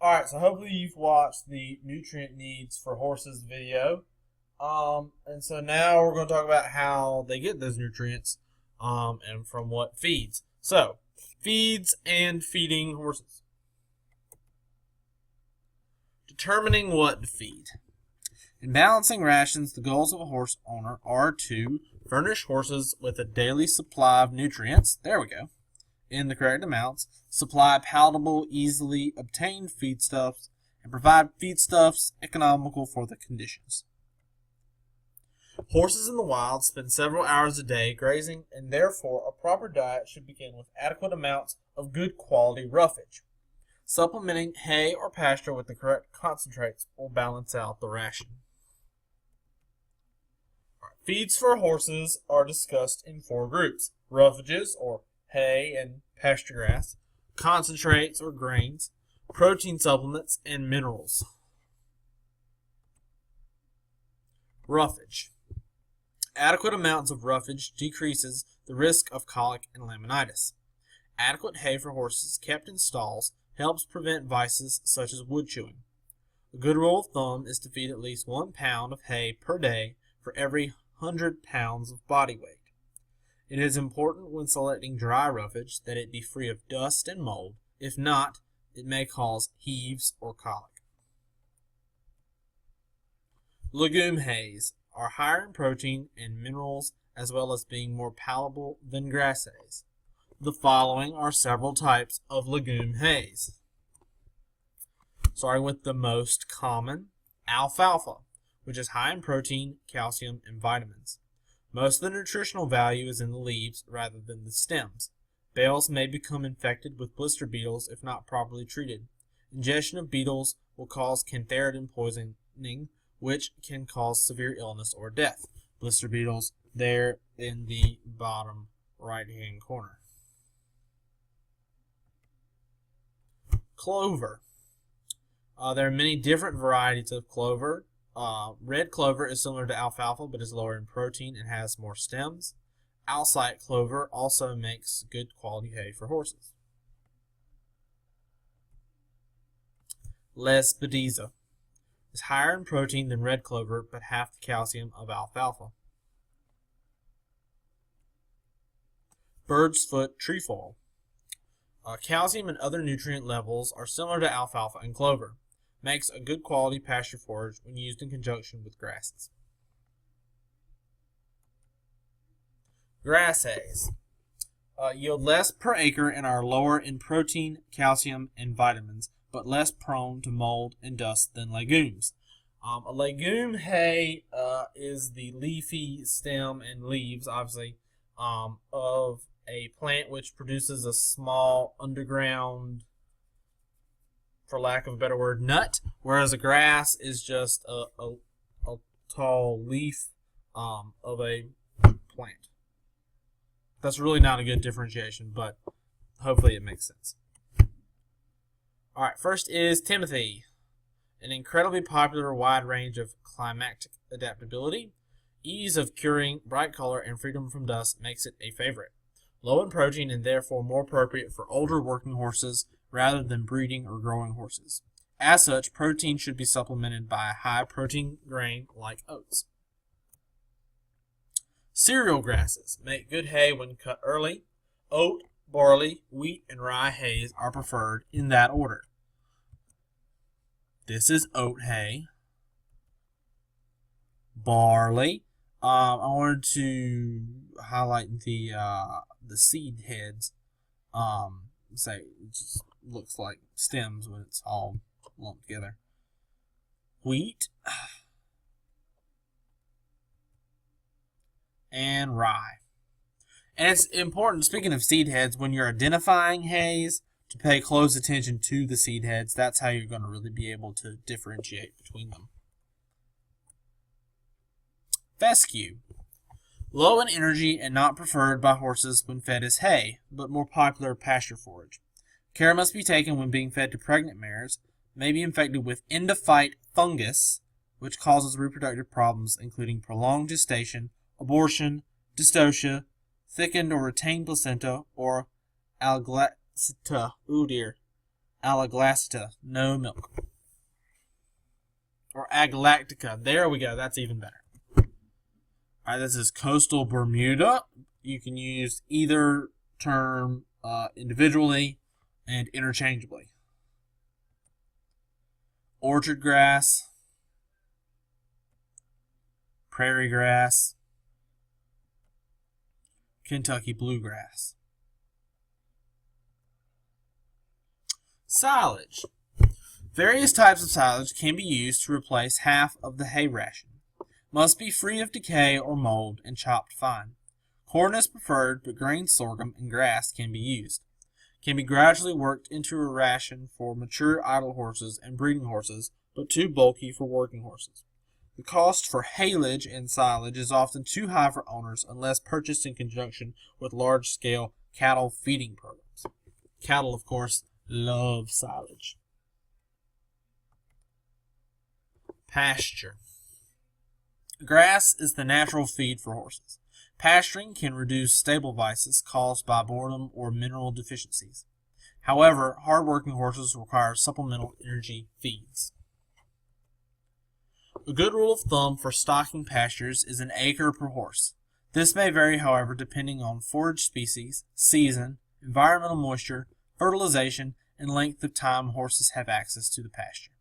Alright, so hopefully you've watched the nutrient needs for horses video. And so now we're going to talk about how they get those nutrients and from what feeds. So, feeds and feeding horses. Determining what to feed. In balancing rations, the goals of a horse owner are to furnish horses with a daily supply of nutrients, there we go, in the correct amounts, supply palatable, easily obtained feedstuffs, and provide feedstuffs economical for the conditions. Horses in the wild spend several hours a day grazing, and therefore a proper diet should begin with adequate amounts of good quality roughage. Supplementing hay or pasture with the correct concentrates will balance out the ration. Feeds for horses are discussed in four groups: roughages, or hay and pasture grass, concentrates or grains, protein supplements, and minerals. Roughage. Adequate amounts of roughage decreases the risk of colic and laminitis. Adequate hay for horses kept in stalls helps prevent vices such as wood chewing. A good rule of thumb is to feed at least 1 pound of hay per day for every 100 pounds of body weight. It is important when selecting dry roughage that it be free of dust and mold. If not, it may cause heaves or colic. Legume hays are higher in protein and minerals as well as being more palatable than grass hays. The following are several types of legume hays. Starting with the most common, alfalfa, which is high in protein, calcium, and vitamins. Most of the nutritional value is in the leaves rather than the stems. Bales may become infected with blister beetles if not properly treated. Ingestion of beetles will cause cantharidin poisoning, which can cause severe illness or death. Blister beetles there in the bottom right-hand corner. Clover. There are many different varieties of clover. Red clover is similar to alfalfa but is lower in protein and has more stems. Alsite clover also makes good quality hay for horses. Lespedeza is higher in protein than red clover but half the calcium of alfalfa. Bird's foot trefoil. Calcium and other nutrient levels are similar to alfalfa and clover. Makes a good quality pasture forage when used in conjunction with grasses. Grass hays yield less per acre and are lower in protein, calcium, and vitamins, but less prone to mold and dust than legumes. A legume hay is the leafy stem and leaves, obviously, of a plant which produces a small underground, for lack of a better word, nut, whereas a grass is just a tall leaf of a plant. That's really not a good differentiation, but hopefully it makes sense. Alright, first is Timothy. An incredibly popular wide range of climatic adaptability, ease of curing, bright color, and freedom from dust makes it a favorite. Low in protein and therefore more appropriate for older working horses rather than breeding or growing horses. As such, protein should be supplemented by a high protein grain like oats. Cereal grasses make good hay when cut early. Oat, barley, wheat, and rye hays are preferred in that order. This is oat hay. Barley. I wanted to highlight the seed heads. Say it just looks like stems when it's all lumped together. Wheat and rye. And it's important, speaking of seed heads, when you're identifying hays, to pay close attention to the seed heads. That's how you're going to really be able to differentiate between them. Fescue. Low in energy and not preferred by horses when fed as hay, but more popular pasture forage. Care must be taken when being fed to pregnant mares. May be infected with endophyte fungus, which causes reproductive problems including prolonged gestation, abortion, dystocia, thickened or retained placenta, or alglacita, Alaglacta, no milk. Or Agalactica, there we go, that's even better. Alright, this is coastal Bermuda. You can use either term individually and interchangeably. Orchard grass, prairie grass, Kentucky bluegrass. Silage. Various types of silage can be used to replace half of the hay ration. Must be free of decay or mold and chopped fine. Corn is preferred, but grain, sorghum, and grass can be used. Can be gradually worked into a ration for mature idle horses and breeding horses, but too bulky for working horses. The cost for haylage and silage is often too high for owners unless purchased in conjunction with large-scale cattle feeding programs. Cattle, of course, love silage. Pasture. Grass is the natural feed for horses. Pasturing can reduce stable vices caused by boredom or mineral deficiencies. However, hard-working horses require supplemental energy feeds. A good rule of thumb for stocking pastures is an acre per horse. This may vary, however, depending on forage species, season, environmental moisture, fertilization, and length of time horses have access to the pasture.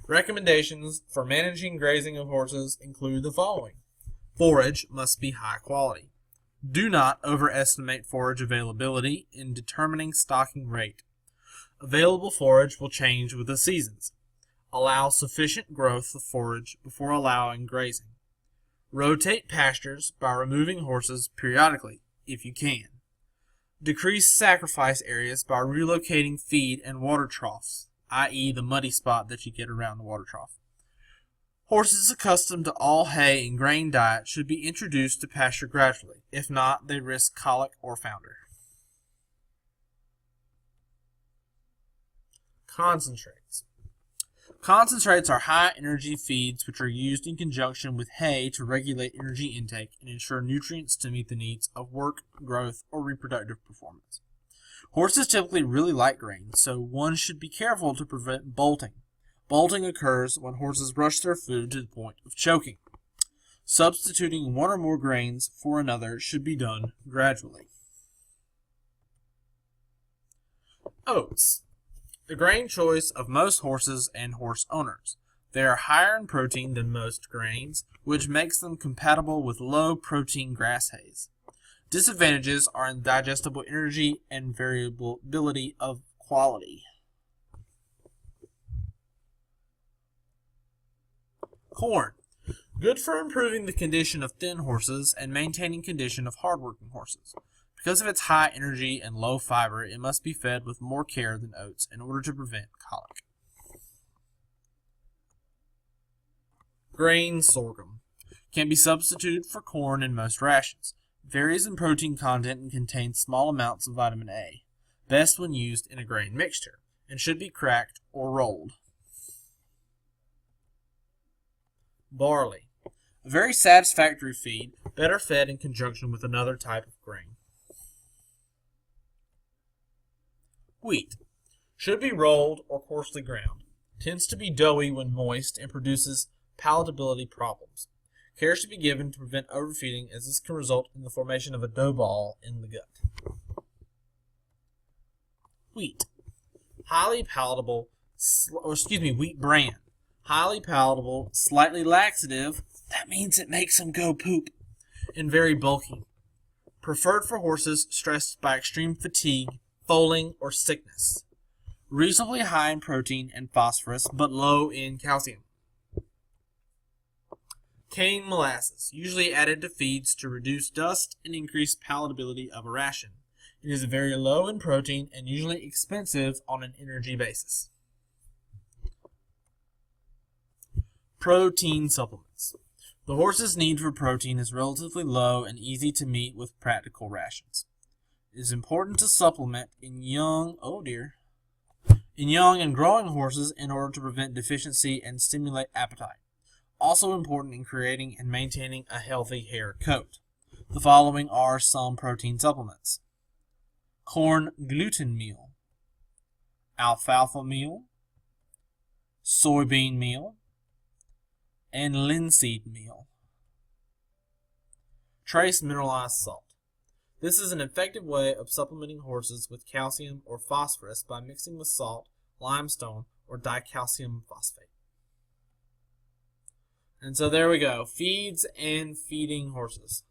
Recommendations for managing grazing of horses include the following. Forage must be high quality. Do not overestimate forage availability in determining stocking rate. Available forage will change with the seasons. Allow sufficient growth of forage before allowing grazing. Rotate pastures by removing horses periodically, if you can. Decrease sacrifice areas by relocating feed and water troughs, i.e. the muddy spot that you get around the water trough. Horses accustomed to all hay and grain diet should be introduced to pasture gradually. If not, they risk colic or founder. Concentrates. Concentrates are high-energy feeds which are used in conjunction with hay to regulate energy intake and ensure nutrients to meet the needs of work, growth, or reproductive performance. Horses typically really like grain, so one should be careful to prevent bolting. Bolting occurs when horses rush their food to the point of choking. Substituting one or more grains for another should be done gradually. Oats. The grain choice of most horses and horse owners. They are higher in protein than most grains, which makes them compatible with low-protein grass hays. Disadvantages are in digestible energy and variability of quality. Corn. Good for improving the condition of thin horses and maintaining condition of hardworking horses. Because of its high energy and low fiber, it must be fed with more care than oats in order to prevent colic. Grain sorghum. Can be substituted for corn in most rations. Varies in protein content and contains small amounts of vitamin A. Best when used in a grain mixture, and should be cracked or rolled. Barley. A very satisfactory feed, better fed in conjunction with another type of grain. Wheat. Should be rolled or coarsely ground. Tends to be doughy when moist and produces palatability problems. Care should be given to prevent overfeeding, as this can result in the formation of a dough ball in the gut. Wheat. Highly palatable, wheat bran. Highly palatable, slightly laxative, that means it makes them go poop, and very bulky. Preferred for horses stressed by extreme fatigue, foaling, or sickness. Reasonably high in protein and phosphorus, but low in calcium. Cane molasses, usually added to feeds to reduce dust and increase palatability of a ration. It is very low in protein and usually expensive on an energy basis. Protein supplements. The horse's need for protein is relatively low and easy to meet with practical rations. It is important to supplement in young and growing horses in order to prevent deficiency and stimulate appetite. Also important in creating and maintaining a healthy hair coat. The following are some protein supplements. corn gluten meal, alfalfa meal, soybean meal, and linseed meal. Trace mineralized salt. This is an effective way of supplementing horses with calcium or phosphorus by mixing with salt, limestone, or dicalcium phosphate. And so there we go, feeds and feeding horses.